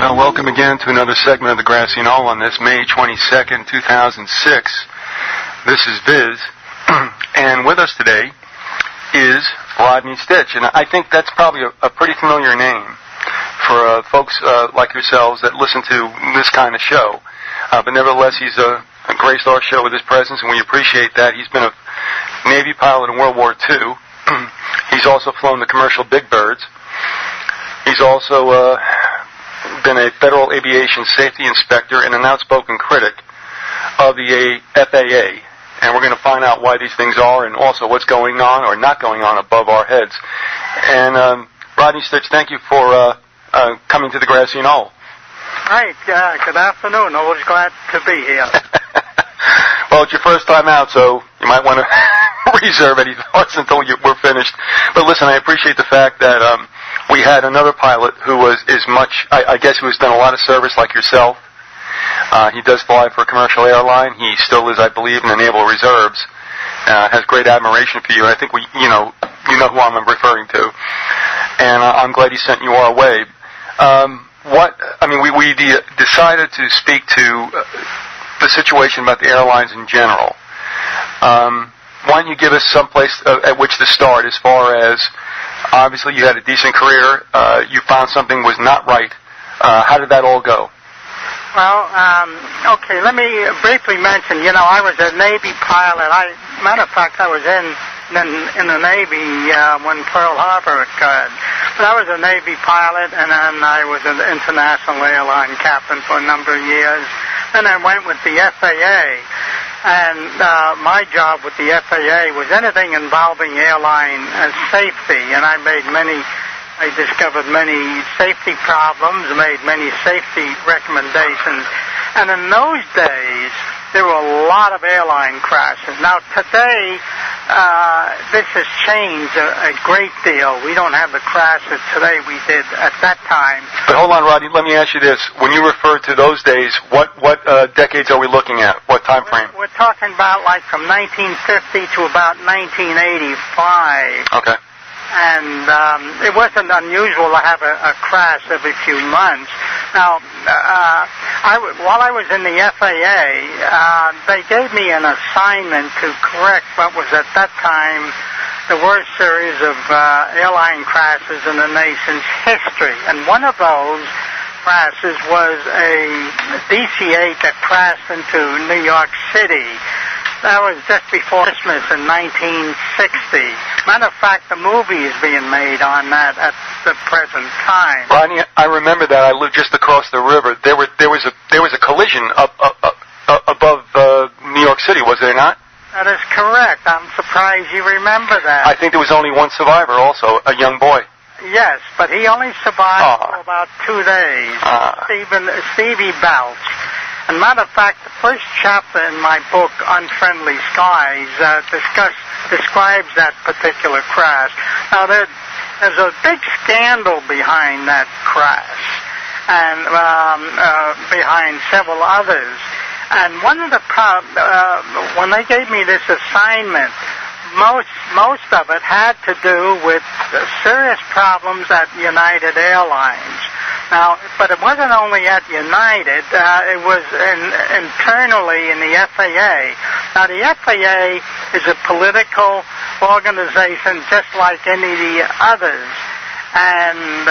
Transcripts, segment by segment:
Well, welcome again to another segment of the Grassy Knoll on this May 22nd, 2006. This is Viz, and with us today is Rodney Stitch, and I think that's probably a pretty familiar name for folks like yourselves that listen to this kind of show. But nevertheless, he's graced our show with his presence, and we appreciate that. He's been a Navy pilot in World War II. He's also flown the commercial Big Birds. He's also been a Federal Aviation Safety Inspector and an outspoken critic of the FAA. And we're going to find out why these things are and also what's going on or not going on above our heads. And Rodney Stitch, thank you for coming to the Grassy Knoll. Right, good afternoon. Always glad to be here. Well, it's your first time out, so you might want to reserve any thoughts until we're finished. But listen, I appreciate the fact that we had another pilot who I guess who has done a lot of service like yourself. He does fly for a commercial airline. He still is, I believe, in the Naval Reserves. Has great admiration for you. I think you know who I'm referring to. And I'm glad he sent you our way. We decided to speak to the situation about the airlines in general. Why don't you give us some place at which to start as far as, obviously you had a decent career, you found something was not right. How did that all go? Well, okay, let me briefly mention, I was a Navy pilot. Matter of fact, I was in the Navy when Pearl Harbor occurred. But I was a Navy pilot, and then I was an international airline captain for a number of years. Then I went with the FAA, and my job with the FAA was anything involving airline safety, and I discovered many safety problems, made many safety recommendations, and in those days, there were a lot of airline crashes. Now, today, this has changed a great deal. We don't have the crashes today we did at that time. But hold on, Rodney, let me ask you this. When you refer to those days, what decades are we looking at? What time frame? We're talking about like from 1950 to about 1985. Okay. And it wasn't unusual to have a crash every few months. Now, while I was in the FAA, they gave me an assignment to correct what was at that time the worst series of airline crashes in the nation's history. And one of those crashes was a DC-8 that crashed into New York City. That was just before Christmas in 1960. Matter of fact, the movie is being made on that at the present time. Rodney, I remember that. I lived just across the river. There was a collision up above New York City, was there not? That is correct. I'm surprised you remember that. I think there was only one survivor, also a young boy. Yes, but he only survived for about 2 days. Stevie Belch. And matter of fact, the first chapter in my book, Unfriendly Skies, describes that particular crash. Now, there's a big scandal behind that crash, and behind several others. And one of the when they gave me this assignment, most of it had to do with serious problems at United Airlines. Now, but it wasn't only at United, it was internally in the FAA. Now, the FAA is a political organization just like any of the others, and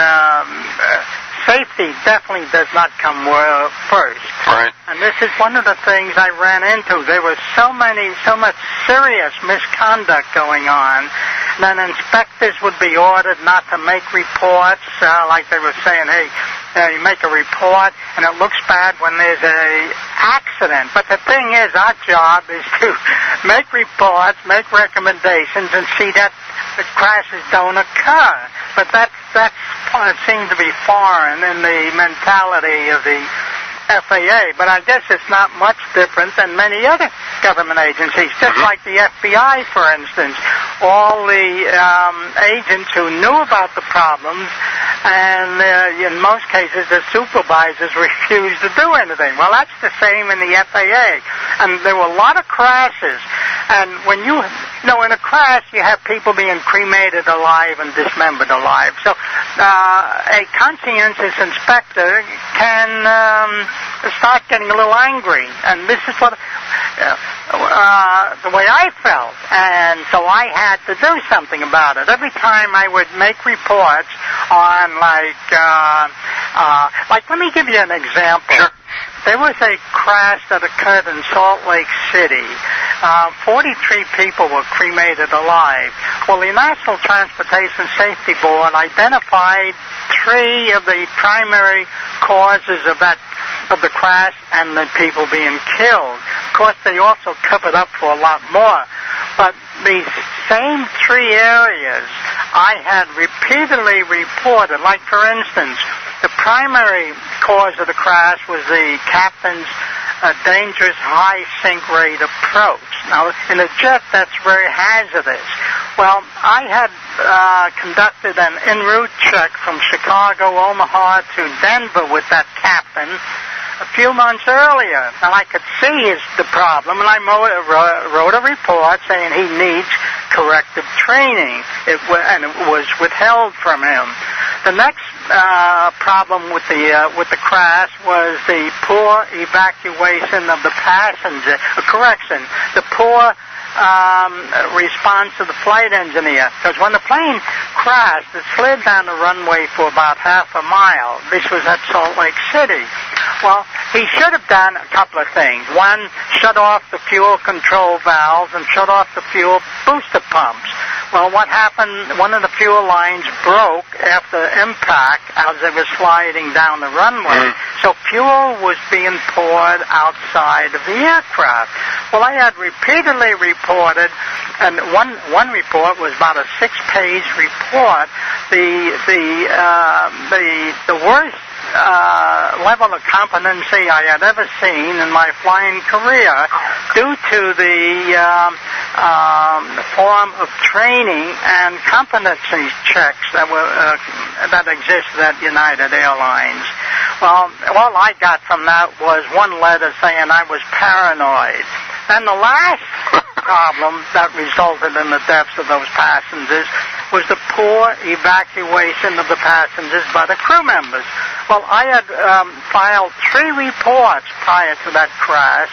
safety definitely does not come first. Right. And this is one of the things I ran into. There was so much serious misconduct going on. Then inspectors would be ordered not to make reports, like they were saying, hey, you make a report, and it looks bad when there's a accident. But the thing is, our job is to make reports, make recommendations, and see that the crashes don't occur. But that seems to be foreign in the mentality of the FAA, but I guess it's not much different than many other government agencies, just like the FBI, for instance. All the agents who knew about the problems, and in most cases the supervisors refused to do anything. Well, that's the same in the FAA. And there were a lot of crashes, and when in a crash you have people being cremated alive and dismembered alive. So a conscientious inspector can start getting a little angry. And this is what the way I felt. And so I had to do something about it. Every time I would make reports on, like, let me give you an example. Sure. There was a crash that occurred in Salt Lake City. 43 people were cremated alive. Well, the National Transportation Safety Board identified 3 of the primary causes of the crash and the people being killed. Of course, they also covered up for a lot more. But these same 3 areas I had repeatedly reported. Like, for instance, the primary cause of the crash was the captain's dangerous high sink rate approach. Now, in a jet, that's very hazardous. Well, I had conducted an en route check from Chicago, Omaha to Denver with that captain a few months earlier, and I could see the problem, and I wrote a report saying he needs corrective training, and it was withheld from him. The next problem with the crash was the poor evacuation of the passenger. The poor response of the flight engineer. Because when the plane crashed, it slid down the runway for about half a mile. This was at Salt Lake City. Well, he should have done a couple of things. One, shut off the fuel control valves and shut off the fuel booster pumps. Well, what happened, one of the fuel lines broke after impact as they were sliding down the runway. So fuel was being poured outside of the aircraft. Well, I had repeatedly reported, and one report was about a 6-page report, the worst level of competency I had ever seen in my flying career due to the form of training and competency checks that existed at United Airlines. Well, all I got from that was one letter saying I was paranoid. And the last problem that resulted in the deaths of those passengers was the poor evacuation of the passengers by the crew members. Well, I had filed 3 reports prior to that crash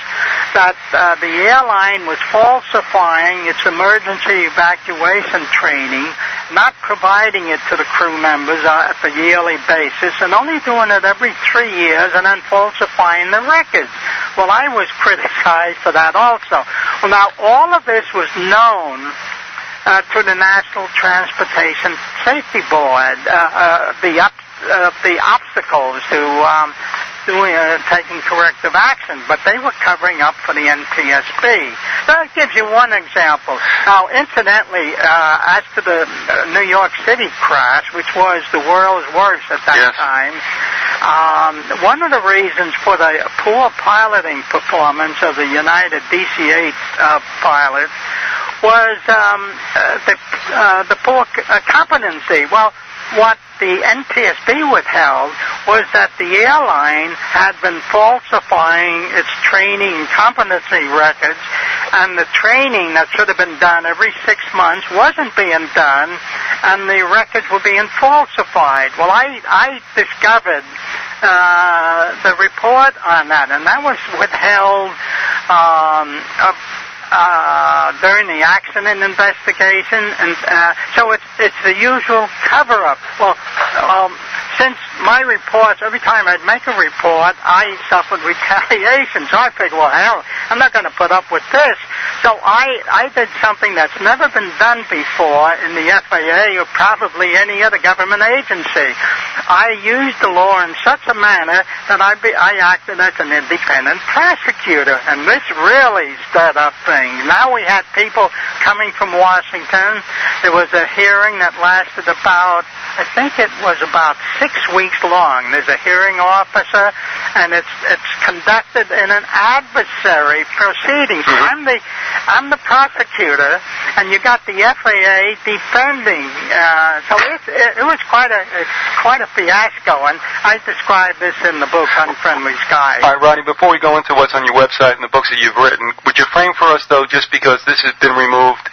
that the airline was falsifying its emergency evacuation training, not providing it to the crew members at the yearly basis, and only doing it every 3 years and then falsifying the records. Well, I was criticized for that also. Well, now, all of this was known to the National Transportation Safety Board, the obstacles to taking corrective action, but they were covering up for the NTSB. That gives you one example. Now, incidentally, as to the New York City crash, which was the world's worst at that time, one of the reasons for the poor piloting performance of the United DC-8 pilots was the poor competency. Well, what the NTSB withheld was that the airline had been falsifying its training and competency records, and the training that should have been done every 6 months wasn't being done, and the records were being falsified. Well, I discovered the report on that, and that was withheld during the accident investigation, and so it's the usual cover-up. Well, since my reports, every time I'd make a report, I suffered retaliation. So I figured, well, hell, I'm not going to put up with this. So I did something that's never been done before in the FAA or probably any other government agency. I used the law in such a manner that I acted as an independent prosecutor, and this really stirred up things. Now we had people coming from Washington. There was a hearing that lasted about, I think it was about 6 weeks long. There's a hearing officer, and it's conducted in an adversary proceeding. So I'm the prosecutor, and you got the FAA defending. So it was quite a fiasco, and I describe this in the book Unfriendly Skies. All right, Rodney, before we go into what's on your website and the books that you've written, would you frame for us, though, just because this has been removed,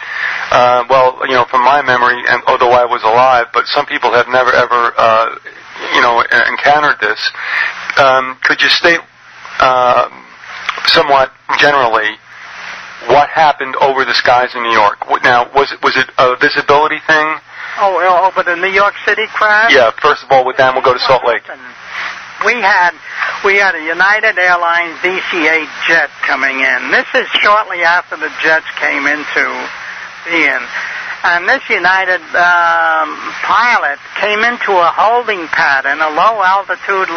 from my memory, and although I was alive, but some people have never ever encountered this. could you state somewhat generally what happened over the skies in New York? Now, was it a visibility thing? Oh, over the New York City crash? Yeah. First of all, with them, we'll go to Salt Lake. We had a United Airlines DC-8 jet coming in. This is shortly after the jets came into being. And this United pilot came into a holding pattern, a low-altitude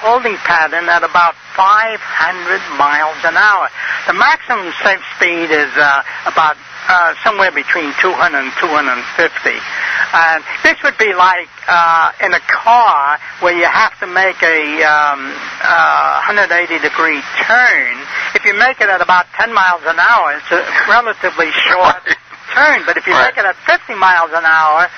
holding pattern at about 500 miles an hour. The maximum safe speed is about somewhere between 200 and 250. And this would be like in a car where you have to make a 180-degree turn. If you make it at about 10 miles an hour, it's a relatively short turn. But if you make it at 50 miles an hour,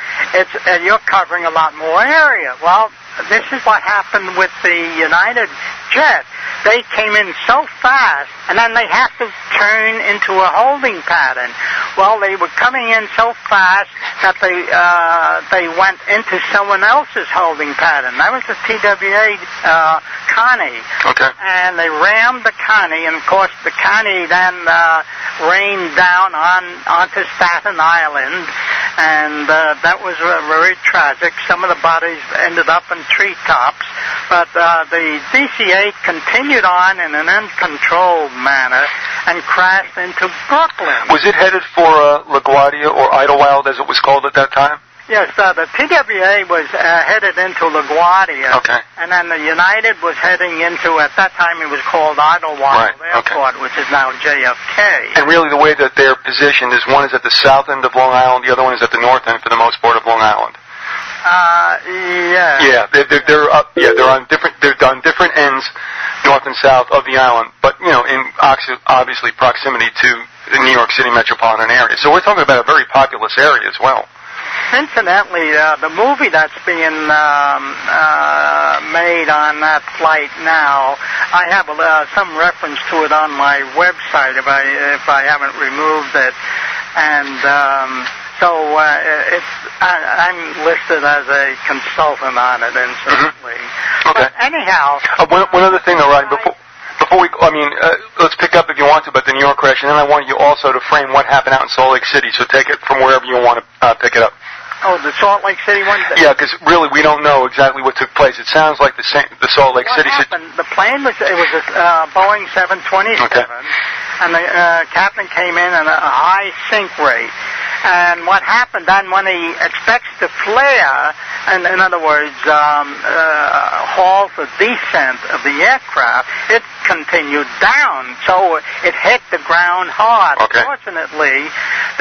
you're covering a lot more area. Well, this is what happened with the United jet. They came in so fast, and then they have to turn into a holding pattern. Well, they were coming in so fast that they went into someone else's holding pattern. That was the TWA Connie. Okay. And they rammed the Connie, and of course the Connie then rained down onto Staten Island, and that was very tragic. Some of the bodies ended up in treetops, but the DC-8 continued on in an uncontrolled manner and crashed into Brooklyn. Was it headed for LaGuardia or Idlewild, as it was called at that time? Yes, the TWA was headed into LaGuardia, and then the United was heading into, at that time it was called Idlewild Airport, which is now JFK. And really the way that they're positioned is one is at the south end of Long Island, the other one is at the north end for the most part of Long Island. Yeah. Yeah, they're up. Yeah, they're on different ends, north and south of the island, but in obviously proximity to the New York City metropolitan area. So we're talking about a very populous area as well. Incidentally, the movie that's being made on that flight now, I have some reference to it on my website if I haven't removed it, and. So I'm listed as a consultant on it, incidentally. Okay. But anyhow, one other thing, though, Ryan, before we, let's pick up if you want to about the New York crash, and then I want you also to frame what happened out in Salt Lake City. So take it from wherever you want to pick it up. Oh, the Salt Lake City one? Yeah, because really we don't know exactly what took place. It sounds like the Salt Lake City. What happened? The plane was a Boeing 727, and the captain came in at a high sink rate. And what happened then when he expects to flare, and in other words, halt the descent of the aircraft, it continued down. So it hit the ground hard. Okay. Fortunately,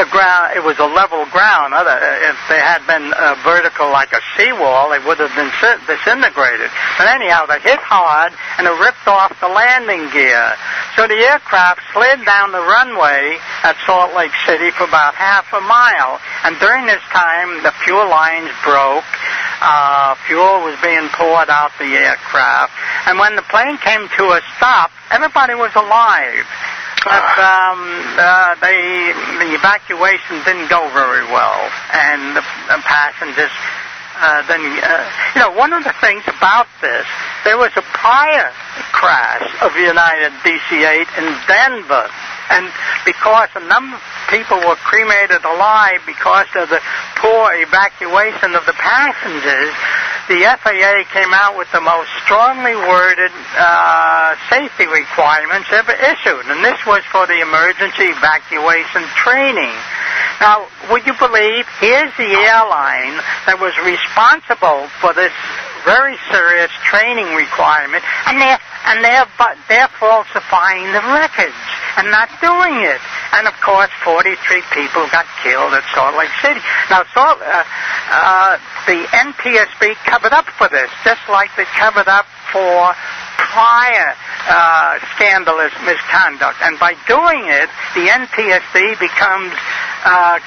the ground, it was a level ground. If they had been vertical like a seawall, they would have been disintegrated. But anyhow, they hit hard, and it ripped off the landing gear. So the aircraft slid down the runway at Salt Lake City for about half a mile. And during this time, the fuel lines broke. Fuel was being poured out the aircraft. And when the plane came to a stop, everybody was alive. But the evacuation didn't go very well. And the passengers one of the things about this, there was a prior crash of United DC-8 in Denver, and because a number of people were cremated alive because of the poor evacuation of the passengers, the FAA came out with the most strongly worded safety requirements ever issued, and this was for the emergency evacuation training. Now, would you believe, here's the airline that was responsible for this very serious training requirement, and they're falsifying the records and not doing it. And of course, 43 people got killed at Salt Lake City. Now, the NTSB covered up for this, just like they covered up for prior scandalous misconduct. And by doing it, the NTSB becomes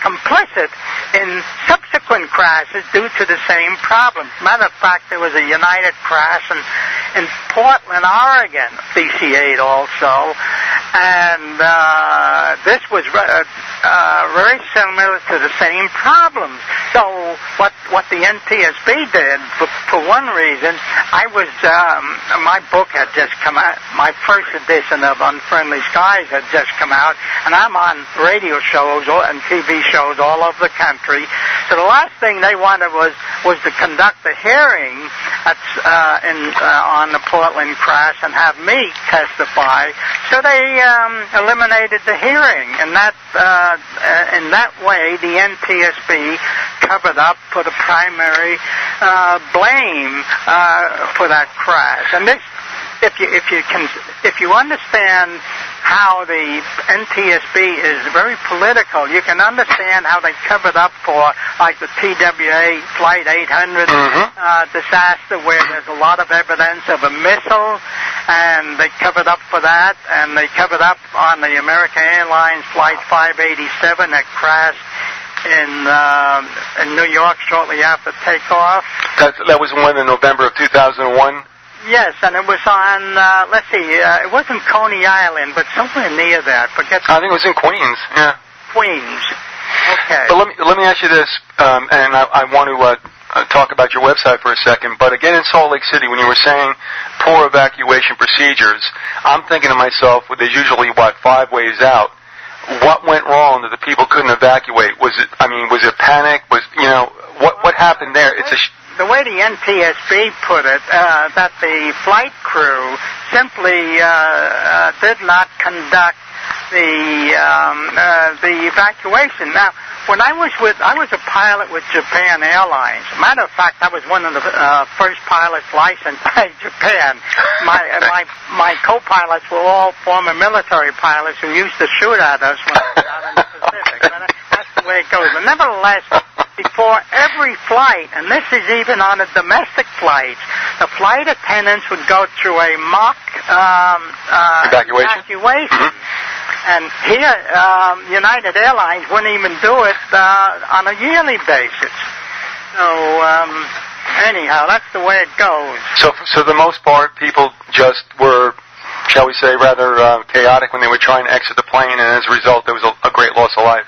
complicit in subsequent crashes due to the same problem. Matter of fact, there was a United crash in Portland, Oregon, DC-8 also, and this was very similar to the same problems. So what what the NTSB did, for one reason, my book had just come out. My first edition of Unfriendly Skies had just come out, and I'm on radio shows and TV shows all over the country. So the last thing they wanted was to conduct a hearing on the Portland crash and have me testify. So they eliminated the hearing, and in that way, the NTSB covered up for the primary blame for that crash. And this, if you understand how the NTSB is very political, you can understand how they covered up for, like, the TWA Flight 800 disaster, where there's a lot of evidence of a missile, and they covered up for that, and they covered up on the American Airlines Flight 587 that crashed in New York shortly after takeoff. That was in November of 2001? Yes, and it was on, it wasn't Coney Island, but somewhere near that. I think it was in Queens, yeah. Queens. Okay. But let me ask you this, and I want to talk about your website for a second, but again in Salt Lake City, when you were saying poor evacuation procedures, I'm thinking to myself, well, there's usually, 5 ways out. What went wrong that the people couldn't evacuate? Was it panic? What happened there? The way the NTSB put it, that the flight crew simply did not conduct the evacuation. Now, when I was a pilot with Japan Airlines. Matter of fact, I was one of the first pilots licensed by Japan. My co-pilots were all former military pilots who used to shoot at us when we were out in the Pacific. That's the way it goes. But nevertheless, before every flight, and this is even on the domestic flights, the flight attendants would go through a mock evacuation. And here, United Airlines wouldn't even do it on a yearly basis. So, anyhow, that's the way it goes. So for the most part, people just were, shall we say, rather chaotic when they were trying to exit the plane, and as a result, there was a great loss of life.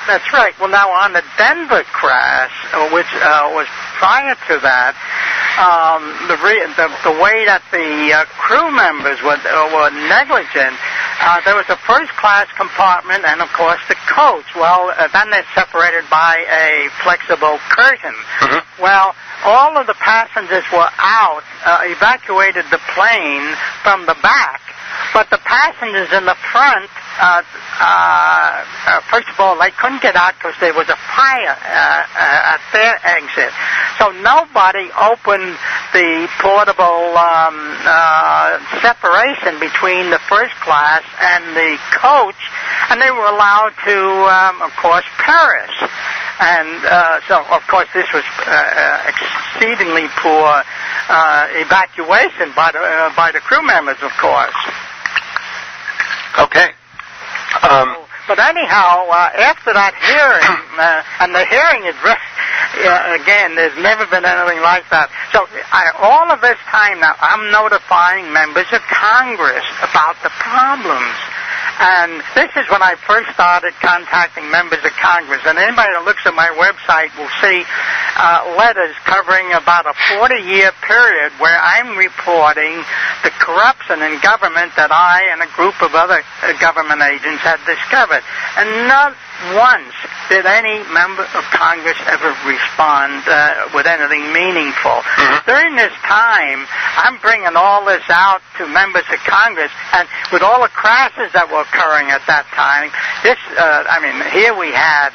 That's right. Well, now on the Denver crash, which was prior to that, the way that the crew members were negligent, there was a first-class compartment and, of course, the coach. Well, then they're separated by a flexible curtain. Mm-hmm. Well, all of the passengers were out, evacuated the plane from the back. But the passengers in the front, first of all, they couldn't get out because there was a fire at their exit. So nobody opened the portable separation between the first class and the coach, and they were allowed to, of course, perish. And so, of course, this was exceedingly poor evacuation by the crew members, of course. Okay. But anyhow, after that hearing, and the hearing is again, there's never been anything like that. So all of this time now, I'm notifying members of Congress about the problems. And this is when I first started contacting members of Congress. And anybody that looks at my website will see letters covering about a 40-year period where I'm reporting the corruption in government that I and a group of other government agents had discovered. And not once did any member of Congress ever respond with anything meaningful. Mm-hmm. During this time, I'm bringing all this out to members of Congress, and with all the crashes that were occurring at that time, here we had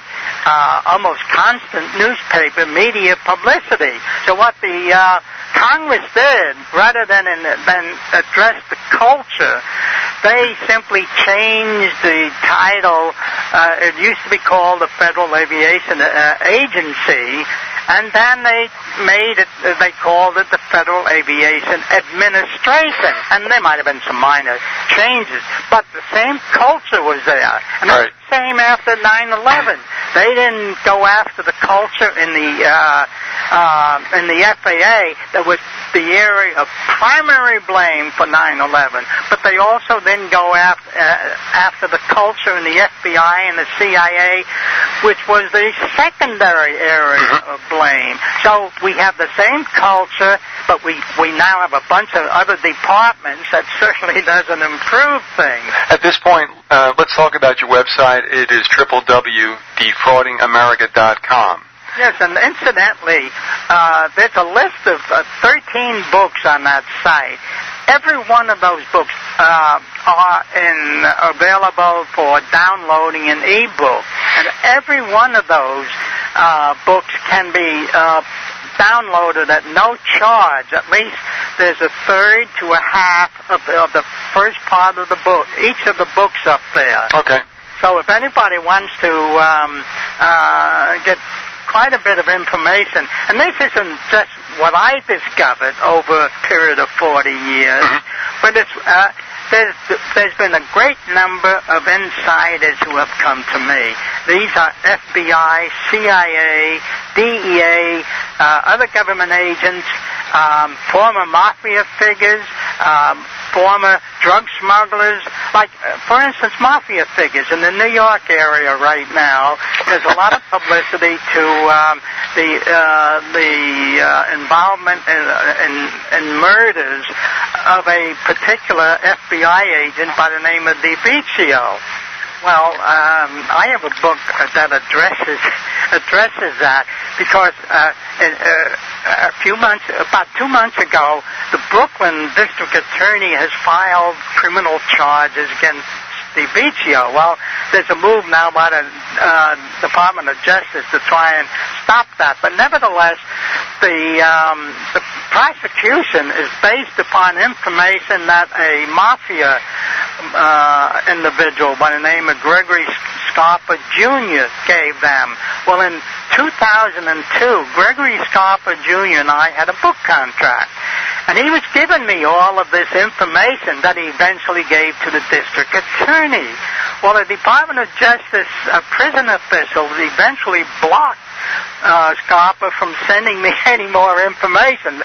almost constant newspaper media publicity. So what the Congress did, rather than address the culture, they simply changed the title. It used to be called the Federal Aviation Agency, and then they called it the Federal Aviation Administration. And there might have been some minor changes, but the same culture was there. And right. The same after 9/11. They didn't go after the culture in the in the FAA that was the area of primary blame for 9/11, but they also then go after the culture in the FBI and the CIA, which was the secondary area of blame. So we have the same culture, but we now have a bunch of other departments that certainly doesn't improve things. At this point, let's talk about your website. It is www.defraudingamerica.com. Yes, and incidentally, there's a list of 13 books on that site. Every one of those books are available for downloading in ebook, and every one of those books can be downloaded at no charge. At least there's a third to a half of the first part of the book, each of the books up there. Okay. So if anybody wants to get quite a bit of information, and this isn't just what I discovered over a period of 40 years, but it's there's been a great number of insiders who have come to me. These are FBI, CIA, DEA, other government agents, former mafia figures, former drug smugglers, like, for instance, mafia figures in the New York area right now. There's a lot of publicity to the involvement in murders of a particular FBI agent by the name of DiViccio. Well, I have a book that addresses that, because about 2 months ago, the Brooklyn District Attorney has filed criminal charges against DiViccio. Well, there's a move now by the Department of Justice to try and stop that. But nevertheless, the prosecution is based upon information that a mafia individual by the name of Gregory Scarpa Jr. gave them. Well, in 2002, Gregory Scarpa Jr. and I had a book contract. And he was giving me all of this information that he eventually gave to the district attorney. Well, the Department of Justice prison officials eventually blocked Scarpa from sending me any more information.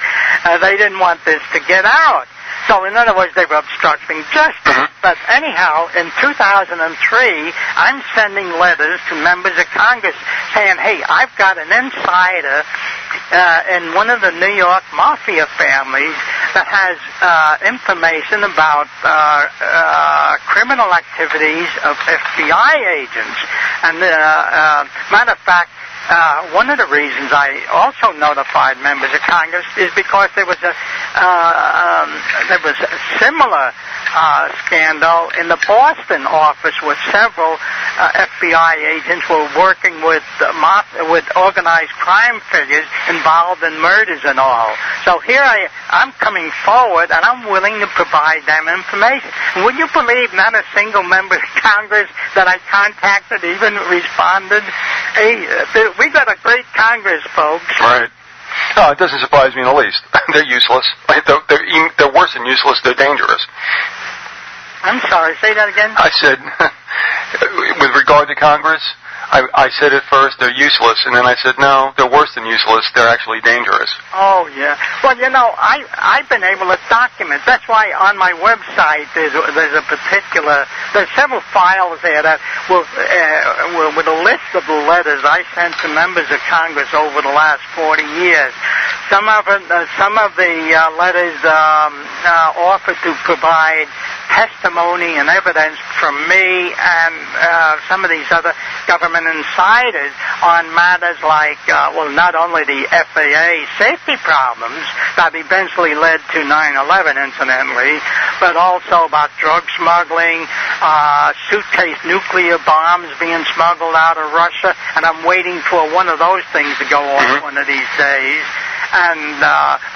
They didn't want this to get out. So, in other words, they were obstructing justice. But anyhow, in 2003, I'm sending letters to members of Congress saying, hey, I've got an insider in one of the New York mafia families that has information about criminal activities of FBI agents. And matter of fact, one of the reasons I also notified members of Congress is because there was a similar scandal in the Boston office where several FBI agents were working with organized crime figures involved in murders and all. So here I'm coming forward, and I'm willing to provide them information. And would you believe not a single member of Congress that I contacted even responded? Hey, we got a great Congress, folks. Right. No, it doesn't surprise me in the least. They're useless. They're worse than useless. They're dangerous. I'm sorry, say that again? I said, with regard to Congress, I said at first they're useless, and then I said, no, they're worse than useless. They're actually dangerous. Oh, yeah. Well, you know, I've been able to document. That's why on my website there's several files there that with a list of the letters I sent to members of Congress over the last 40 years. Some of the letters offer to provide testimony and evidence from me and some of these other government insiders on matters like, not only the FAA safety problems that eventually led to 9/11, incidentally, but also about drug smuggling, suitcase nuclear bombs being smuggled out of Russia, and I'm waiting for one of those things to go off one of these days. And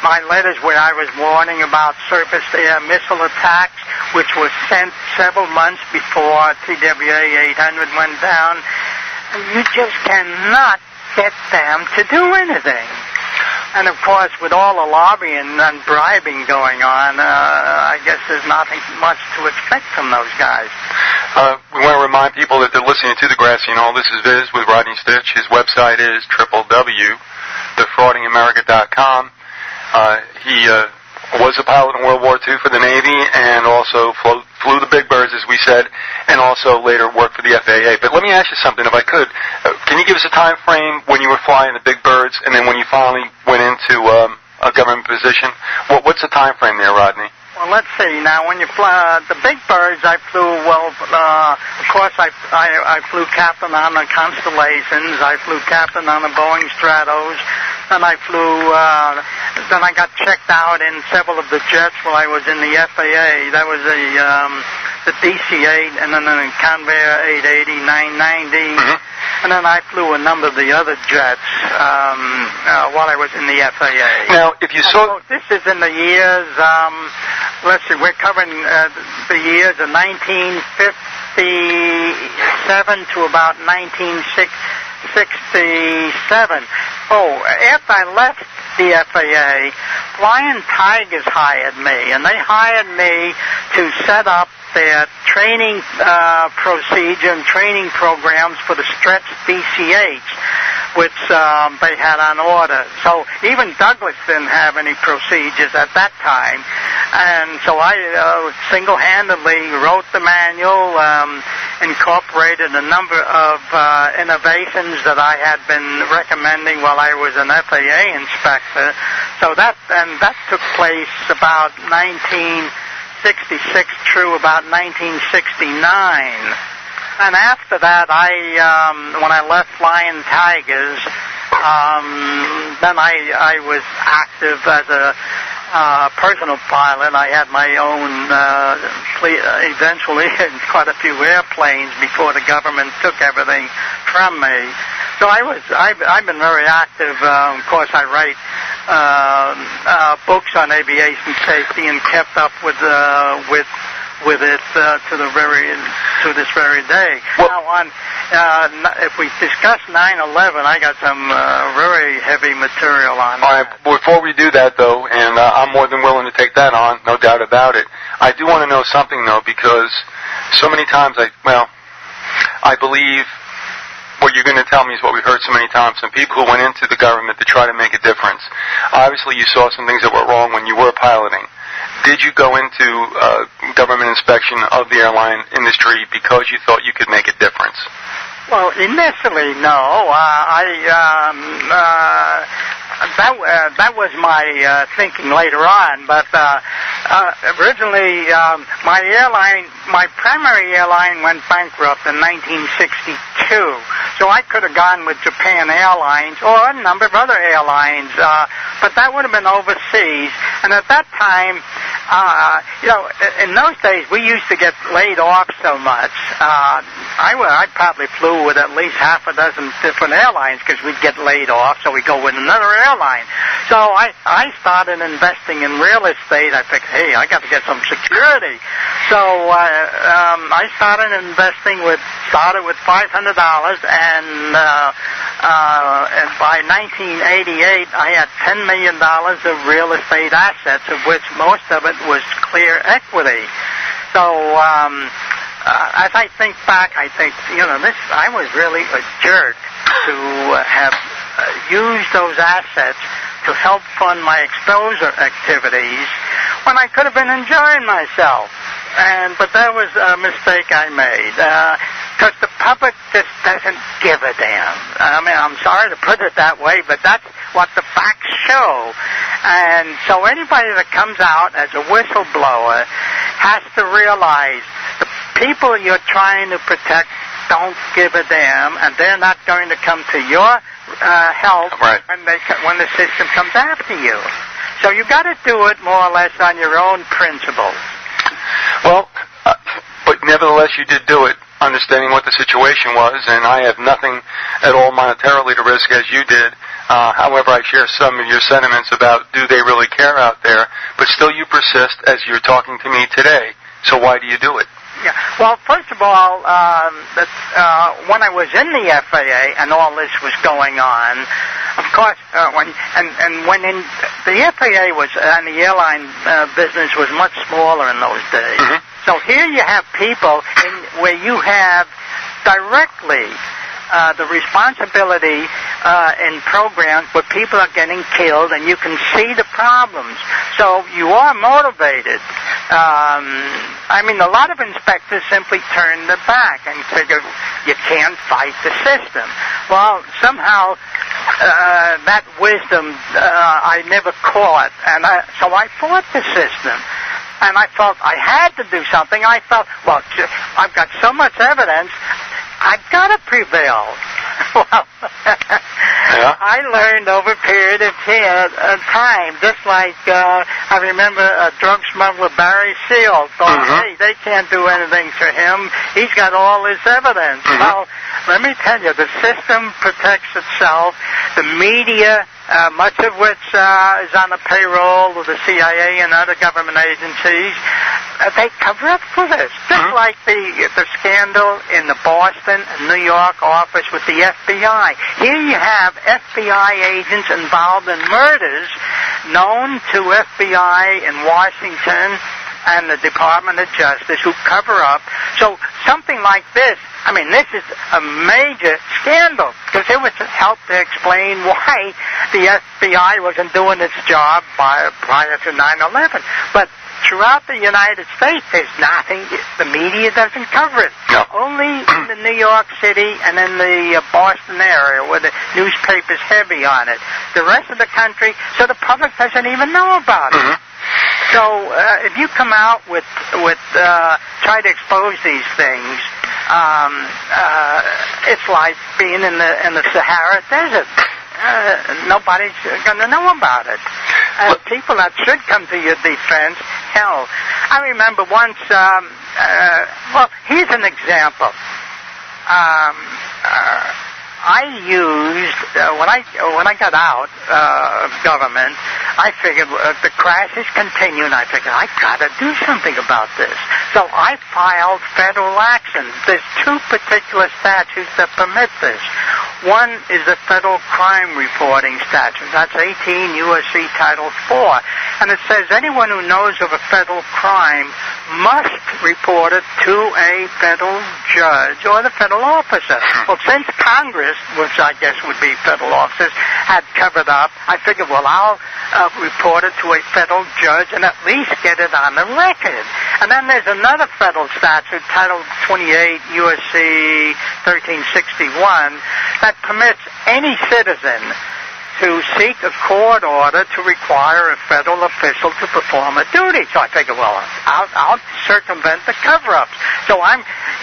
my letters where I was warning about surface-to-air missile attacks, which was sent several months before TWA 800 went down. You just cannot get them to do anything. And, of course, with all the lobbying and bribing going on, I guess there's nothing much to expect from those guys. We want to remind people that they're listening to The Grassy Knoll. This is Viz with Rodney Stitch. His website is defraudingamerica.com. He was a pilot in World War II for the Navy and also flew the big birds, as we said, and also later worked for the FAA. But let me ask you something, if I could. Can you give us a time frame when you were flying the big birds and then when you finally went into a government position? What's the time frame there, Rodney? Well, let's see. Now, when you fly the big birds, I flew, of course, I flew captain on the Constellations. I flew captain on the Boeing Stratos. Then I got checked out in several of the jets while I was in the FAA. That was the DC-8 and then the Convair 880, 990. Mm-hmm. And then I flew a number of the other jets while I was in the FAA. Now, if you saw... This is in the years, let's see, we're covering the years of 1957 to about 1967. Oh, after I left the FAA, Flying Tigers hired me, and they hired me to set up their training procedure and training programs for the Stretch DC-8s, which they had on order. So even Douglas didn't have any procedures at that time. And so I single-handedly wrote the manual, incorporated a number of innovations that I had been recommending while I was an FAA inspector. So that took place about 1966 through about 1969. And after that, when I left Flying Tigers, then I was active as a personal pilot. I had my own fleet, eventually, quite a few airplanes before the government took everything from me. So I've been very active. Of course, I write books on aviation safety and kept up with it to this very day. Well, now, if we discuss 9/11, I got some very heavy material on all right, before we do that, though, and I'm more than willing to take that on, no doubt about it, I do want to know something, though, because so many times I believe what you're going to tell me is what we've heard so many times, some people who went into the government to try to make a difference. Obviously, you saw some things that were wrong when you were piloting. Did you go into government inspection of the airline industry because you thought you could make a difference? Well, initially, no. That was my thinking later on. But originally, my primary airline went bankrupt in 1962. So I could have gone with Japan Airlines or a number of other airlines, but that would have been overseas. And at that time, in those days, we used to get laid off so much. I probably flew with at least half a dozen different airlines because we'd get laid off, so we'd go with another airline. So I started investing in real estate. I figured, hey, I got to get some security. So I started investing started with $500, and by 1988, I had $10 million of real estate assets, of which most of it was clear equity. So as I think back, I think, I was really a jerk to have used those assets to help fund my exposure activities when I could have been enjoying myself. But that was a mistake I made. Because the public just doesn't give a damn. I mean, I'm sorry to put it that way, but that's what the facts show. And so anybody that comes out as a whistleblower has to realize the people you're trying to protect don't give a damn, and they're not going to come to your help right. when the system comes after you. So you got to do it more or less on your own principles. Well, but nevertheless, you did do it, understanding what the situation was, and I have nothing at all monetarily to risk as you did. However, I share some of your sentiments about do they really care out there, but still you persist as you're talking to me today. So why do you do it? Yeah. Well, first of all, when I was in the FAA and all this was going on, of course, when the FAA was and the airline business was much smaller in those days. Mm-hmm. So here you have people where you have directly the responsibility in programs where people are getting killed and you can see the problems. So you are motivated. I mean, a lot of inspectors simply turn their back and figure you can't fight the system. Well, somehow that wisdom I never caught, and so I fought the system. And I felt I had to do something. I felt, well, I've got so much evidence, I've got to prevail. Well, I learned over a period of time, just like I remember a drug smuggler, Barry Seal, thought, hey, they can't do anything to him. He's got all this evidence. Well, let me tell you, the system protects itself. The media, much of which is on the payroll of the CIA and other government agencies, they cover up for this. Just like the scandal in the Boston and New York office with the FBI. Here you have FBI agents involved in murders known to FBI in Washington and the Department of Justice who cover up. So something like this, I mean, this is a major scandal because it would help to explain why the FBI wasn't doing its job prior to 9/11. But throughout the United States, there's nothing. The media doesn't cover it. No. Only in the New York City and in the Boston area where the newspaper's heavy on it. The rest of the country, so the public doesn't even know about it. So if you come out with try to expose these things, it's like being in the Sahara Desert. Nobody's going to know about it. And people that should come to your defense, hell. I remember once, well, here's an example. I used, when I got out of government, I figured the crashes continue, and I figured I've got to do something about this. So I filed federal action. There's two particular statutes that permit this. One is the Federal Crime Reporting Statute. That's 18 U.S.C. Title 4. And it says anyone who knows of a federal crime must report it to a federal judge or the federal officer. Well, since Congress, which I guess would be federal officers, had covered up, I figured, well, I'll report it to a federal judge and at least get it on the record. And then there's another federal statute, Title 28 U.S.C. 1361, that permits any citizen to seek a court order to require a federal official to perform a duty. So I figured, well, I'll circumvent the cover-ups. So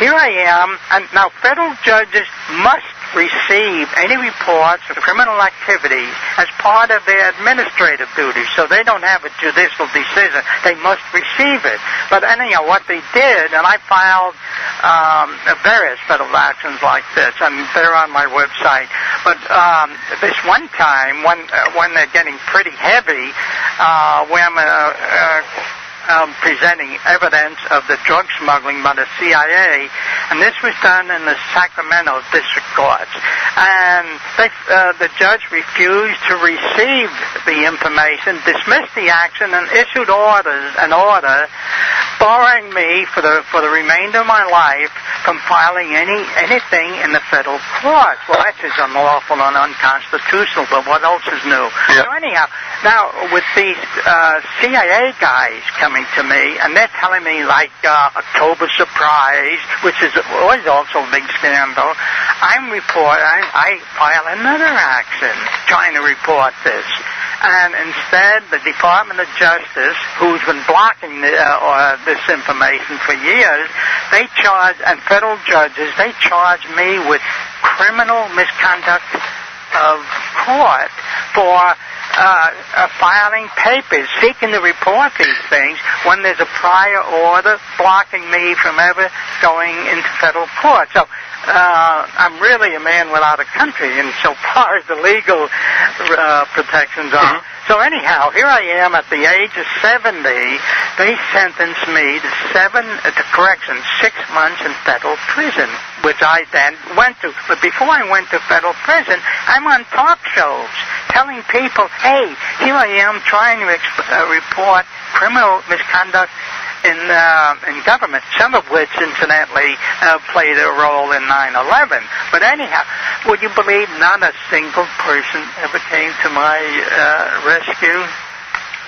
here I am, and now federal judges must receive any reports of criminal activities as part of their administrative duties, so they don't have a judicial decision. They must receive it. But anyhow, what they did, and I filed various federal actions like this, and they're on my website. But this one time, when they're getting pretty heavy, where I'm presenting evidence of the drug smuggling by the CIA, and this was done in the Sacramento District Courts. And the judge refused to receive the information, dismissed the action, and issued an order barring me for the remainder of my life from filing anything in the federal courts. Well, that's just unlawful and unconstitutional, but what else is new? Yeah. So anyhow, now with these CIA guys coming to me, and they're telling me like October Surprise, which was also a big scandal, I file another action trying to report this. And instead, the Department of Justice, who's been blocking this information for years, and federal judges, they charge me with criminal misconduct of court for filing papers, seeking to report these things when there's a prior order blocking me from ever going into federal court. So I'm really a man without a country insofar as the legal protections are. So anyhow, here I am at the age of 70. They sentenced me to 6 months in federal prison, which I then went to. But before I went to federal prison, I'm on talk shows telling people, hey, here I am trying to report criminal misconduct in government, some of which, incidentally, played a role in 9/11. But anyhow, would you believe not a single person ever came to my rescue?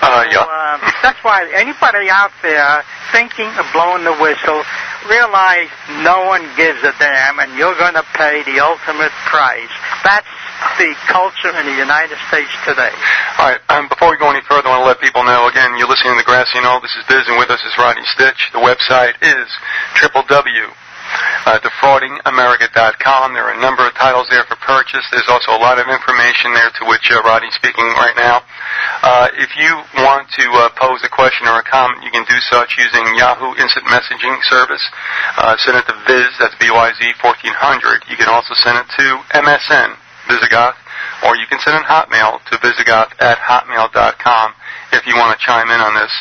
Yeah. That's why anybody out there thinking of blowing the whistle, realize no one gives a damn, and you're going to pay the ultimate price. That's the culture in the United States today. All right. Before we go any further, I want to let people know, again, you're listening to the Grassy Knoll. This is Biz, and with us is Rodney Stitch. The website is www.defraudingamerica.com. There are a number of titles there for purchase. There's also a lot of information there to which Rodney's speaking right now. If you want to pose a question or a comment, you can do such using Yahoo Instant Messaging Service. Send it to Viz, that's B-Y-Z, 1400. You can also send it to MSN, Vyzygoth, or you can send it Hotmail to Vyzygoth@hotmail.com if you want to chime in on this.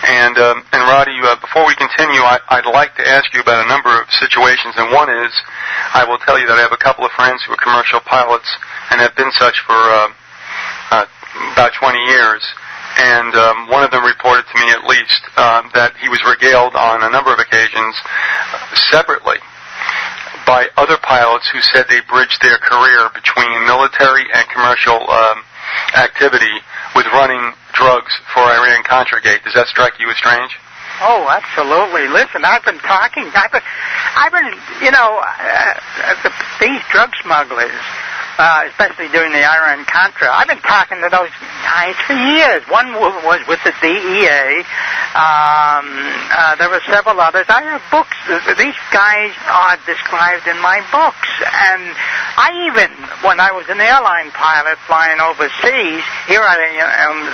And Roddy, before we continue, I'd like to ask you about a number of situations. And one is, I will tell you that I have a couple of friends who are commercial pilots and have been such for about 20 years. And one of them reported to me, at least, that he was regaled on a number of occasions separately by other pilots who said they bridged their career between military and commercial activity with running drugs for Iran-Contra Gate. Does that strike you as strange? Oh, absolutely. Listen, I've been, these drug smugglers, especially during the Iran-Contra, I've been talking to those guys for years. One was with the DEA. There were several others. I have books. These guys are described in my books. And I even, when I was an airline pilot flying overseas, here I am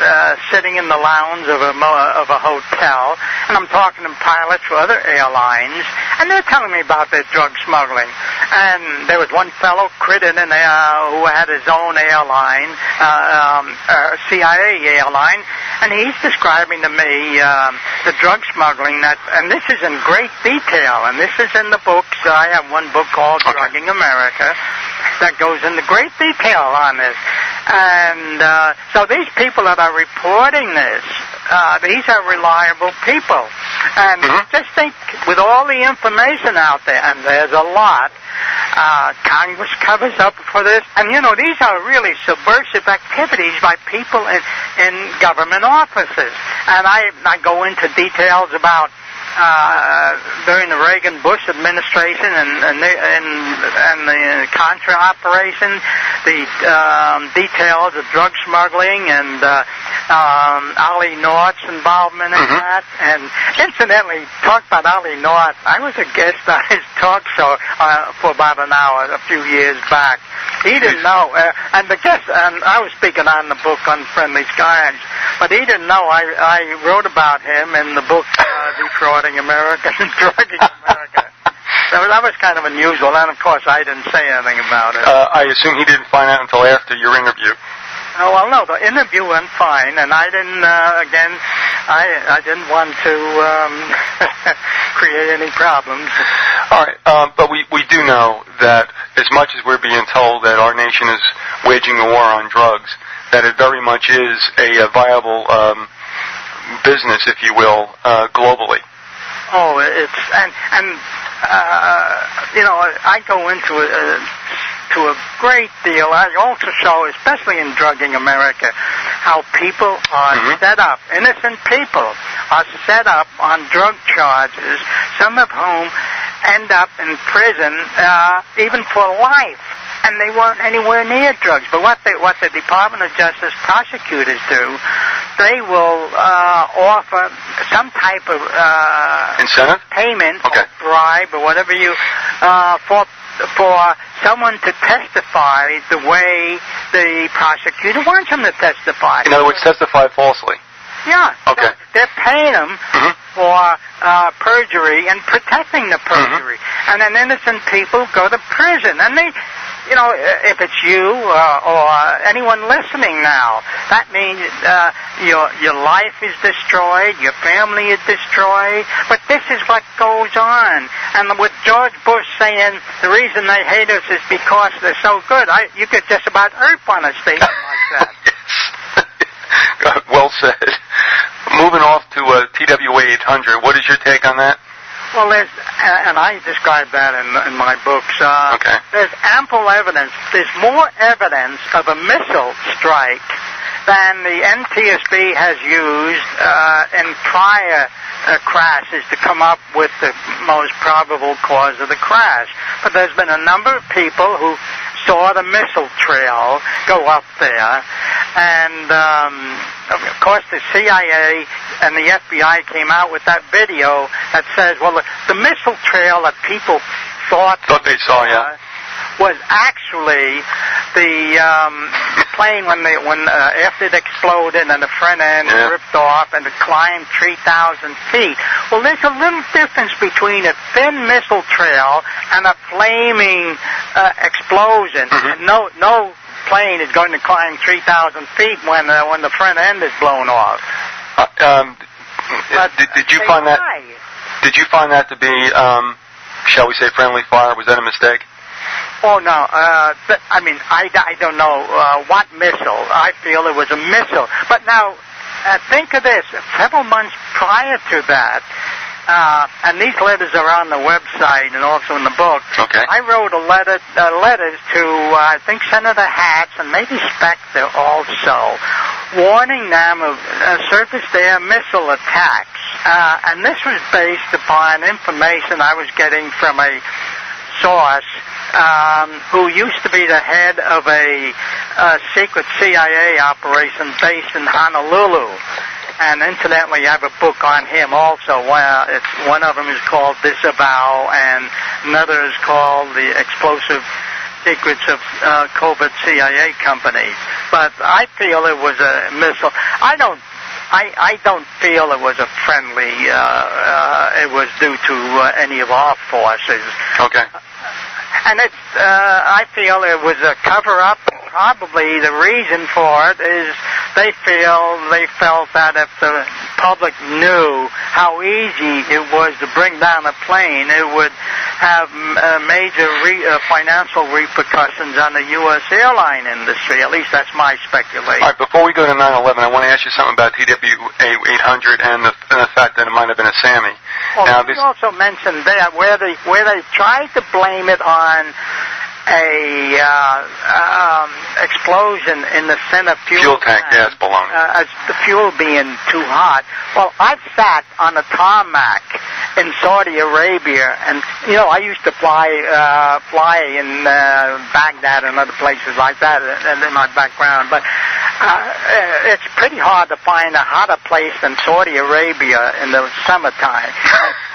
sitting in the lounge of a hotel, and I'm talking to pilots for other airlines, and they're telling me about their drug smuggling. And there was one fellow, Crittenden, who had his own airline, CIA airline, and he's describing to me the drug smuggling and this is in great detail, and this is in the books. I have one book called Drugging America that goes into great detail on this. And so these people that are reporting this, these are reliable people. And just think, with all the information out there, and there's a lot, Congress covers up for this. And, these are really subversive activities by people in government offices. And I go into details about during the Reagan-Bush administration and the Contra operation, the details of drug smuggling and Ollie North's involvement in that. And incidentally, talk about Ollie North, I was a guest on his talk show for about an hour a few years back. He didn't know, and I was speaking on the book Unfriendly Skies, but he didn't know I wrote about him in the book Defrauding America and Drugging America. That was kind of unusual, and of course I didn't say anything about it. I assume he didn't find out until after your interview. Oh, well, no, the interview went fine, and I didn't, I didn't want to create any problems. All right, but we do know that as much as we're being told that our nation is waging a war on drugs, that it very much is a viable business, if you will, globally. Oh, it's, I go into to a great deal. I also show, especially in Drugging America, how people are set up, innocent people are set up on drug charges, some of whom end up in prison even for life. And they weren't anywhere near drugs. But what the Department of Justice prosecutors do, they will offer some type of incentive, payment, or bribe, or whatever for someone to testify the way the prosecutor wants them to testify. In other words, testify falsely. Yeah. Okay. So they're paying them for perjury and protecting the perjury. And then innocent people go to prison. And they, if it's you or anyone listening now, that means your life is destroyed, your family is destroyed. But this is what goes on. And with George Bush saying the reason they hate us is because they're so good, you could just about earp on a statement like that. well said. Moving off to TWA 800, what is your take on that? Well, and I describe that in my books. Okay. There's ample evidence. There's more evidence of a missile strike than the NTSB has used in prior crashes to come up with the most probable cause of the crash. But there's been a number of people who saw the missile trail go up there, and of course the CIA and the FBI came out with that video that says, well, the missile trail that people thought they saw, yeah, was actually the plane when after it exploded and the front end ripped off and it climbed 3,000 feet. Well, there's a little difference between a thin missile trail and a flaming explosion. Mm-hmm. No plane is going to climb 3,000 feet when the front end is blown off. Did you find that? Did you find that to be, shall we say, friendly fire? Was that a mistake? Oh, no. I don't know what missile. I feel it was a missile. But now, think of this. Several months prior to that, and these letters are on the website and also in the book. Okay. I wrote letters to, I think, Senator Hatch and maybe Specter also, warning them of surface-to-air missile attacks. And this was based upon information I was getting from a source who used to be the head of a secret CIA operation based in Honolulu. And incidentally, I have a book on him also. One of them is called Disavow, and another is called The Explosive Secrets of Covert CIA Companies. But I feel it was a missile. I don't feel it was a friendly, it was due to any of our forces. Okay. And I feel it was a cover-up. Probably the reason for it is they felt that if the public knew how easy it was to bring down a plane, it would have major financial repercussions on the U.S. airline industry. At least that's my speculation. All right, before we go to 9/11, I want to ask you something about TWA 800 and the fact that it might have been a SAMI. Well, you also mentioned that where they tried to blame it on a explosion in the center fuel tank. Yeah, it's baloney. The fuel being too hot. Well, I've sat on a tarmac in Saudi Arabia, and I used to fly in Baghdad and other places like that, and in my background. But it's pretty hard to find a hotter place than Saudi Arabia in the summertime.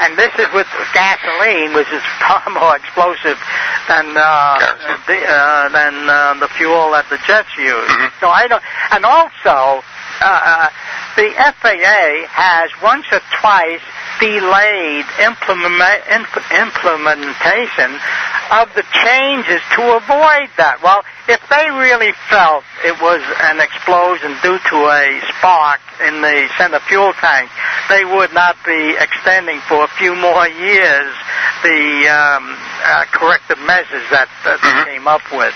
And this is with gasoline, which is far more explosive than the fuel that the jets use. Mm-hmm. So I don't. And also, the FAA has once or twice delayed implementation of the changes to avoid that. Well, if they really felt it was an explosion due to a spark in the center fuel tank, they would not be extending for a few more years the corrective measures that they came up with.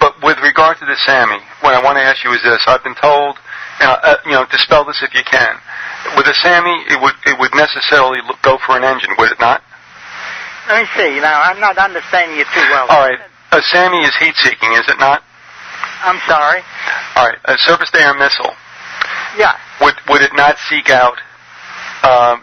But with regard to the SAMI, what I want to ask you is this. I've been told, dispel this if you can. With a SAMI, it would necessarily go for an engine, would it not? Let me see. Now, I'm not understanding you too well. All right. A SAMI is heat-seeking, is it not? I'm sorry? All right. A surface-to-air missile. Yeah. Would it not seek out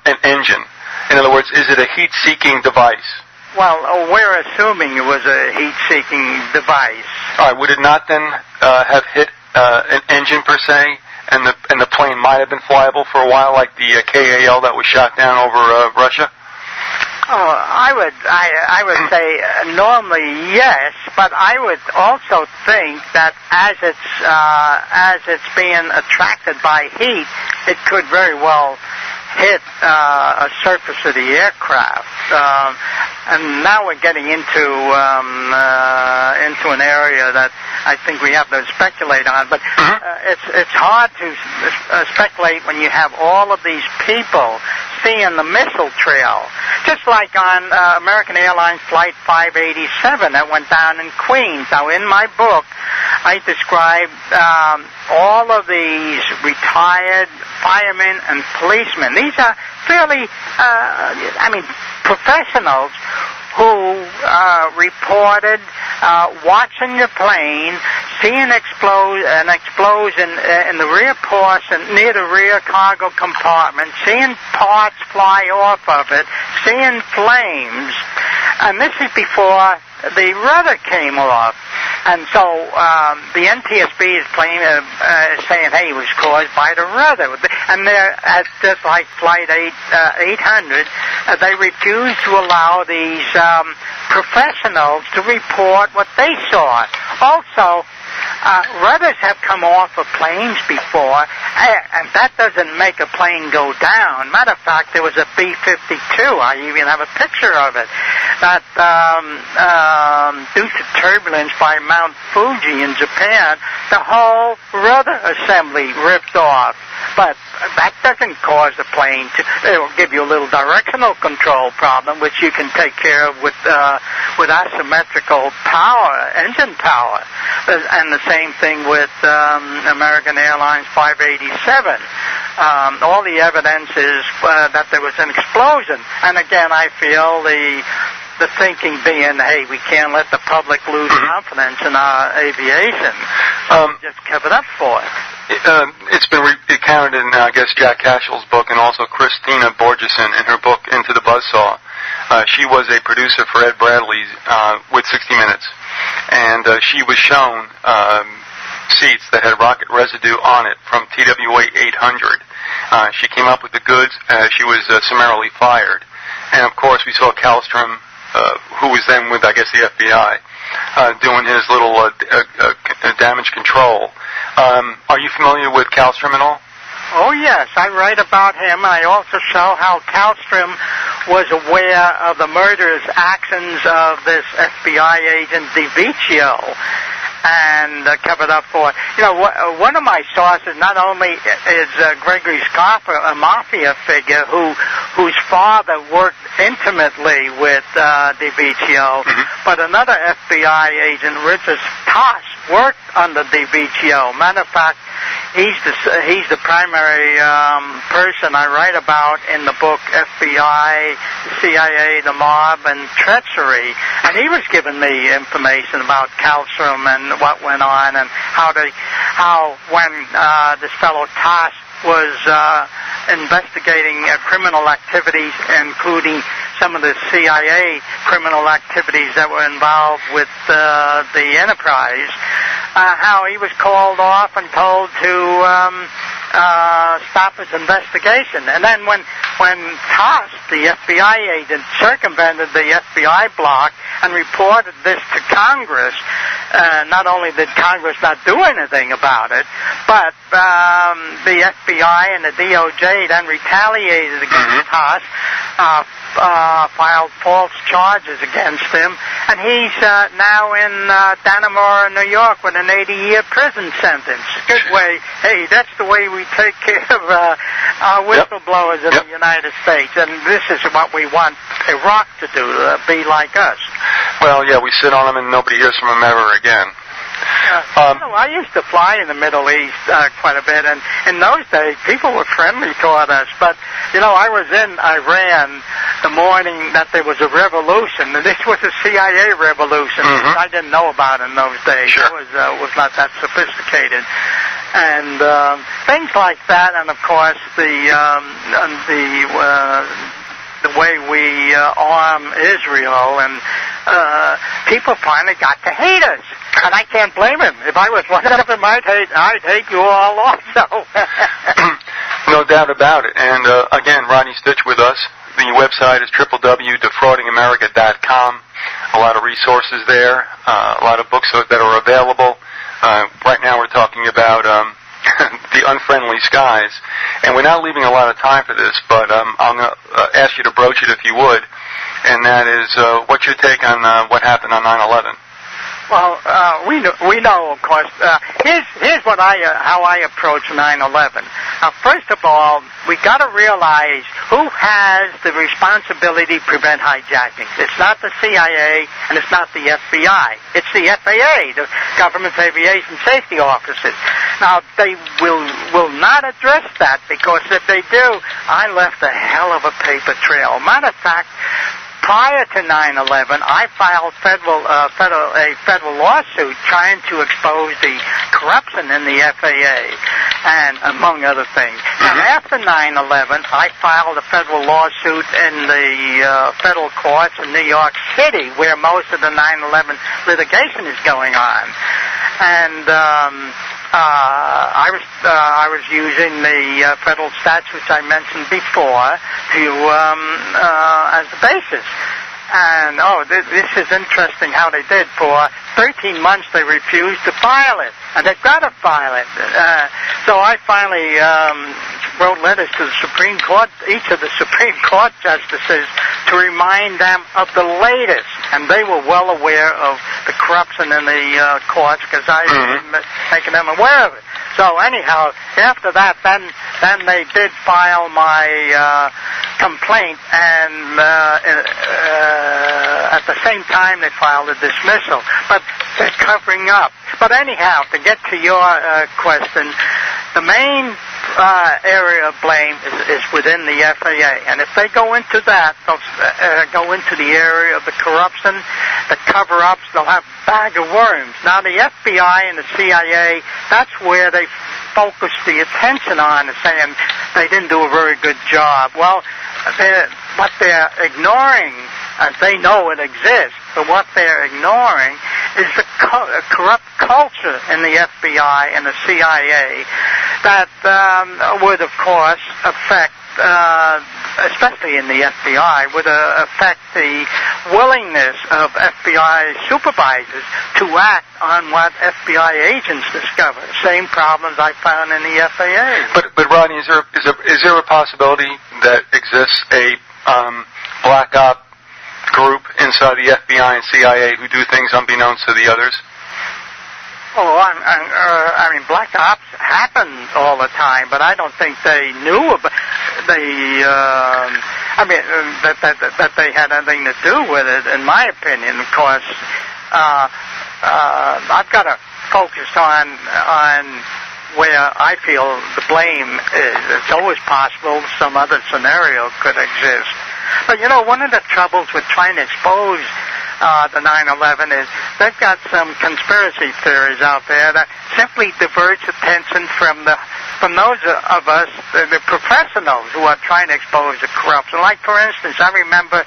an engine? In other words, is it a heat-seeking device? Well, we're assuming it was a heat-seeking device. All right. Would it not then have hit an engine per se, and the plane might have been flyable for a while, like the KAL that was shot down over Russia? Oh, I would say normally yes, but I would also think that as it's being attracted by heat, it could very well hit a surface of the aircraft. And now we're getting into an area that I think we have to speculate on. But it's hard to speculate when you have all of these people seeing the missile trail. Just like on American Airlines Flight 587 that went down in Queens. Now, in my book, I described all of these retired firemen and policemen. These are fairly, professionals who reported watching the plane, seeing an explosion in the rear portion near the rear cargo compartment, seeing parts fly off of it, seeing flames, and this is before the rudder came off. And so the NTSB is saying, hey, it was caused by the rudder. And they're at just like Flight 800, they refuse to allow these professionals to report what they saw. Also, rudders have come off of planes before, and that doesn't make a plane go down. Matter of fact, there was a B-52. I even have a picture of it. That due to turbulence by Mount Fuji in Japan, the whole rudder assembly ripped off. But that doesn't cause the plane to. It will give you a little directional control problem, which you can take care of with asymmetrical power, engine power, and the same thing with American Airlines 587. All the evidence is that there was an explosion, and again, I feel the thinking being, hey, we can't let the public lose confidence in our aviation. Just cover it up for it. It's been recounted in, I guess, Jack Cashell's book, and also Christina Borgeson in her book Into the Buzzsaw. She was a producer for Ed Bradley's with 60 Minutes, and she was shown seats that had rocket residue on it from TWA 800. She came up with the goods. She was summarily fired. And, of course, we saw Kallstrom, who was then with, I guess, the FBI, doing his little damage control. Are you familiar with Kallstrom at all? Oh, yes. I write about him. I also show how Kallstrom was aware of the murderous actions of this FBI agent, DiVicchio, and covered up for it. You know, one of my sources not only is Gregory Scarpa, a mafia figure whose father worked intimately with DiVicchio, but another FBI agent, Richard Toss, worked under DiVicchio. Matter of fact, he's the primary person I write about in the book FBI, CIA, the Mob, and Treachery. And he was giving me information about Kallstrom and what went on, and how when this fellow Toss was investigating criminal activities, including some of the CIA criminal activities that were involved with the Enterprise, how he was called off and told to stop his investigation. And then when Toss, the FBI agent, circumvented the FBI block and reported this to Congress, not only did Congress not do anything about it, but the FBI and the DOJ then retaliated against Toss, filed false charges against him, and he's now in Dannemora, New York, with an 80-year prison sentence. Good way. Hey, that's the way we take care of our whistleblowers in the United States, and this is what we want Iraq to do, be like us. Well, yeah, we sit on them and nobody hears from them ever again. I used to fly in the Middle East quite a bit, and in those days, people were friendly toward us. But, I was in Iran the morning that there was a revolution, and this was a CIA revolution, which I didn't know about in those days. Sure. It was not that sophisticated. And things like that, and, of course, the way we arm Israel, and people finally got to hate us. And I can't blame him. If I was one of them, I'd hate you all also. No doubt about it. And again, Rodney Stitch with us. The website is www.defraudingamerica.com. A lot of resources there, a lot of books that are available. Right now we're talking about the Unfriendly Skies. And we're not leaving a lot of time for this, but I'm going to ask you to broach it if you would. And that is, what's your take on what happened on 9/11? Well, we know, of course. Here's what how I approach 9/11. Now, first of all, we got to realize who has the responsibility to prevent hijacking. It's not the CIA and it's not the FBI. It's the FAA, the Government Aviation Safety Officers. Now, they will not address that, because if they do, I left a hell of a paper trail. Matter of fact, prior to 9/11, I filed a federal lawsuit trying to expose the corruption in the FAA, and among other things. And after 9/11, I filed a federal lawsuit in the federal courts in New York City, where most of the 9/11 litigation is going on. And I was using the federal statutes I mentioned before as the basis. And this is interesting how they did. For 13 months they refused to file it, and they've got to file it. So I finally wrote letters to the Supreme Court, each of the Supreme Court justices, to remind them of the latest, and they were well aware of the corruption in the courts, because I was making them aware of it. So anyhow, after that, then they did file my complaint, and at the same time they filed a dismissal. But they're covering up. But anyhow, to get to your question, the main area of blame is within the FAA, and if they go into that, they'll go into the area of the corruption, the cover-ups, they'll have a bag of worms. Now the FBI and the CIA, that's where they focus the attention on, saying they didn't do a very good job. Well, what they're ignoring, they know it exists, but what they're ignoring is the corrupt culture in the FBI and the CIA that would, of course, affect, especially in the FBI, would affect the willingness of FBI supervisors to act on what FBI agents discover. Same problems I found in the FAA. But Rodney, is there a possibility that exists a black op group inside the FBI and CIA who do things unbeknownst to the others? Oh, I mean, black ops happen all the time, but I don't think they knew about that they had anything to do with it. In my opinion, of course, I've got to focus on where I feel the blame is. It's always possible some other scenario could exist. But, one of the troubles with trying to expose the 9/11 is they've got some conspiracy theories out there that simply diverge attention from those of us, the professionals who are trying to expose the corruption. Like, for instance, I remember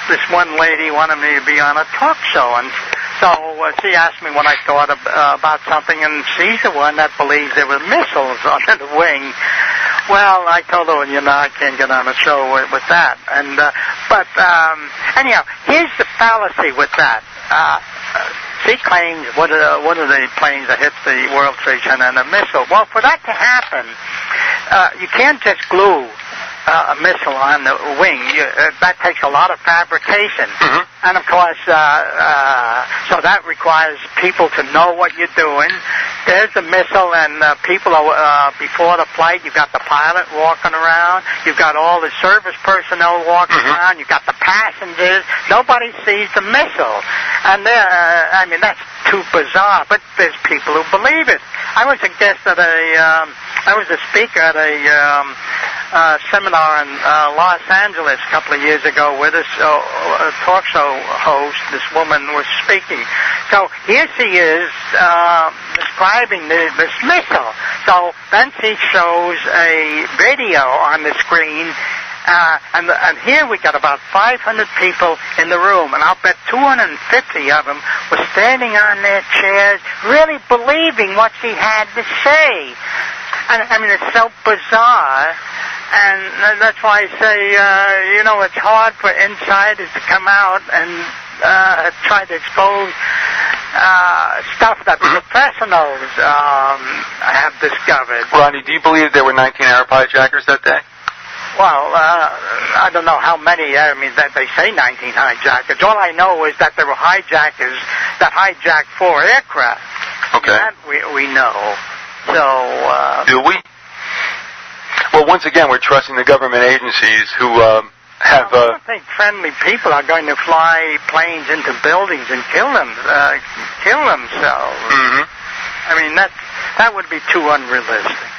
this one lady wanted me to be on a talk show, and so she asked me what I thought about something, and she's the one that believes there were missiles under the wing. Well, I told her, I can't get on a show with that. And but anyhow, here's the fallacy with that. She claims one of the planes that hit the World Trade Center and a missile. Well, for that to happen, you can't just glue a missile on the wing. That takes a lot of fabrication. And, of course, so that requires people to know what you're doing. There's the missile, and people are, before the flight, you've got the pilot walking around. You've got all the service personnel walking around. You've got the passengers. Nobody sees the missile. And that's too bizarre, but there's people who believe it. I was a guest at I was a speaker at a seminar in Los Angeles a couple of years ago where this talk show host, this woman, was speaking. So here she is describing this missile. So then she shows a video on the screen, and here we got about 500 people in the room, and I'll bet 250 of them were standing on their chairs, really believing what she had to say. And it's so bizarre. And that's why I say, it's hard for insiders to come out and try to expose stuff that professionals have discovered. Rodney, do you believe there were 19 Arab hijackers that day? Well, I don't know how many. They say 19 hijackers. All I know is that there were hijackers that hijacked 4 aircraft. Okay. That we know. So. Do we? Well, once again, we're trusting the government agencies who have. I don't think friendly people are going to fly planes into buildings and kill themselves. Mm-hmm. I mean, that would be too unrealistic.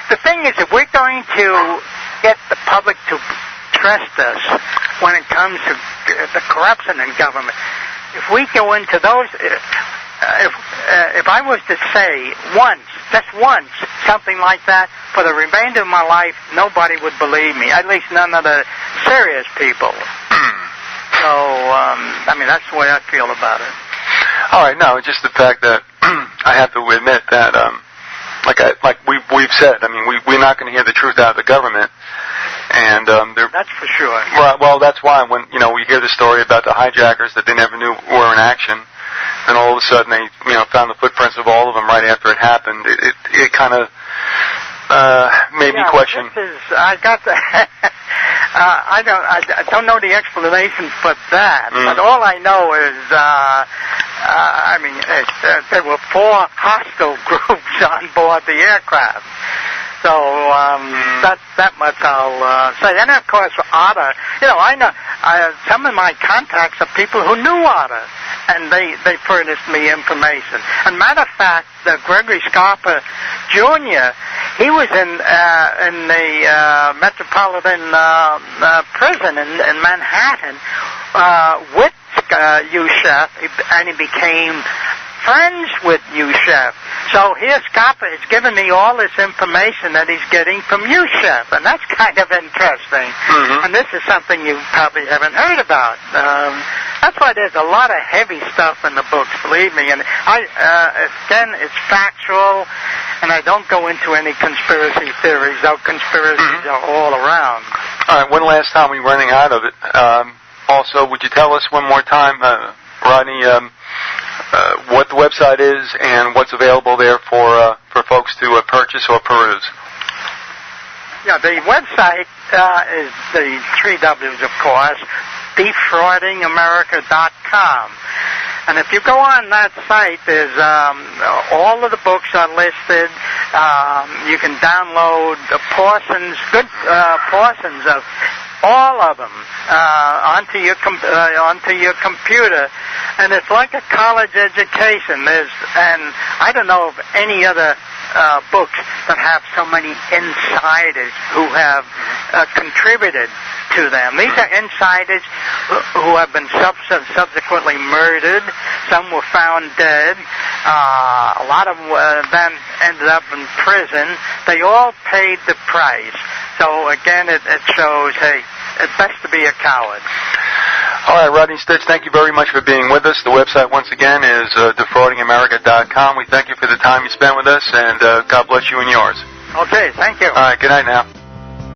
The thing is, if we're going to get the public to trust us when it comes to the corruption in government, if we go into those, if I was to say just once, something like that, for the remainder of my life, nobody would believe me, at least none of the serious people. So, I mean, that's the way I feel about it. All right, no, just the fact that I have to admit that, like we've said, I mean, we're not going to hear the truth out of the government, and that's for sure. Well, that's why when we hear the story about the hijackers that they never knew were in action, and all of a sudden they found the footprints of all of them right after it happened. It kind of made me question. I got the. I don't know the explanation for that, but all I know is, there were 4 hostile groups on board the aircraft. So that much I'll say. And of course, Otter. I know some of my contacts are people who knew Otter, and they furnished me information. And matter of fact, Gregory Scarpa Jr. He was in the Metropolitan Prison in Manhattan with Yusef, and he became friends with Yusef. So here Scarpa is giving me all this information that he's getting from Yusef, and that's kind of interesting. Mm-hmm. And this is something you probably haven't heard about. That's why there's a lot of heavy stuff in the books, believe me. And again, it's factual, and I don't go into any conspiracy theories, though conspiracies are all around. All right, one last time, we're running out of it. Also, would you tell us one more time, Rodney, what the website is and what's available there for folks to purchase or peruse? Yeah, the website is the 3 W's, of course, defraudingamerica.com. And if you go on that site, there's all of the books are listed. You can download portions of all of them onto your computer, and it's like a college education. And I don't know of any other books that have so many insiders who have contributed to them. These are insiders who have been subsequently murdered. Some were found dead. A lot of them then ended up in prison. They all paid the price. So again, it shows, hey, it's best to be a coward. All right, Rodney Stitch, thank you very much for being with us. The website, once again, is defraudingamerica.com. We thank you for the time you spent with us, and God bless you and yours. Okay, thank you. All right, good night now.